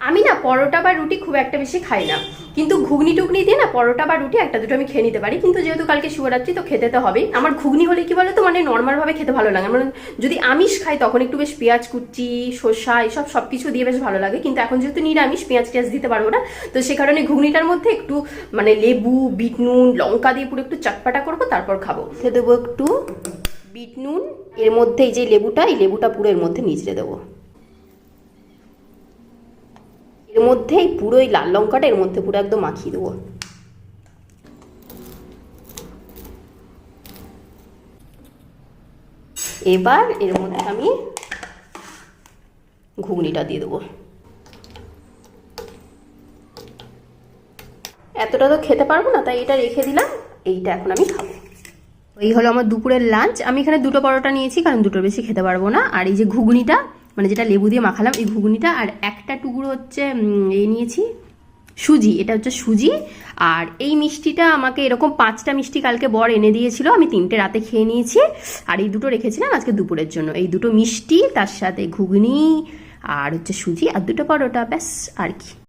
আমি না পরোটা বা রুটি খুব একটা বেশি খাই না, কিন্তু ঘুগনি টুগনি দিয়ে না পরোটা বা রুটি একটা দুটো আমি খেয়ে নিতে পারি। কিন্তু যেহেতু কালকে শিবরাত্রি তো খেতে তো হবেই। আমার ঘুগনি হলে কি বলো তো, মানে নর্মালভাবে খেতে ভালো লাগে। মানে যদি আমিষ খাই তখন একটু বেশ পেঁয়াজ কুচি, শসা, এসব সব কিছু দিয়ে বেশ ভালো লাগে। কিন্তু এখন যেহেতু নিরামিষ, পেঁয়াজ টিয়াজ দিতে পারবো না, তো সে কারণে ঘুগনিটার মধ্যে একটু মানে লেবু, বিট নুন, লঙ্কা দিয়ে পুরো একটু চটপাটা করবো, তারপর খাবো। খেয়ে দেবো একটু বিট নুন, এর মধ্যে এই যে লেবুটা, এই লেবুটা পুরো এর মধ্যে নিচড়ে দেবো। এর মধ্যে পুরো এই লাল লঙ্কাটা এর মধ্যে পুরো একদম মাখিয়ে দেবো। এবার এর মধ্যে আমি ঘুগনিটা দিয়ে দেবো। এতটা তো খেতে পারবো না, তাই এটা রেখে দিলাম। এইটা এখন আমি খাবো। এই হলো আমার দুপুরের লাঞ্চ। আমি এখানে দুটো পরোটা নিয়েছি, কারণ দুটোর বেশি খেতে পারবো না। আর এই যে ঘুগনিটা, মানে যেটা লেবু দিয়ে মাখালাম, এই ঘুগনিটা, আর একটা টুকরো হচ্ছে এই নিয়েছি সুজি, এটা হচ্ছে সুজি। আর এই মিষ্টিটা আমাকে এরকম 5টা মিষ্টি কালকে বর এনে দিয়েছিল, আমি 3টে রাতে খেয়ে নিয়েছি। আর এই দুটো রেখেছিলাম আজকে দুপুরের জন্য। এই দুটো মিষ্টি, তার সাথে ঘুগনি, আর হচ্ছে সুজি, আর দুটো পরোটা, ব্যাস। আর কি।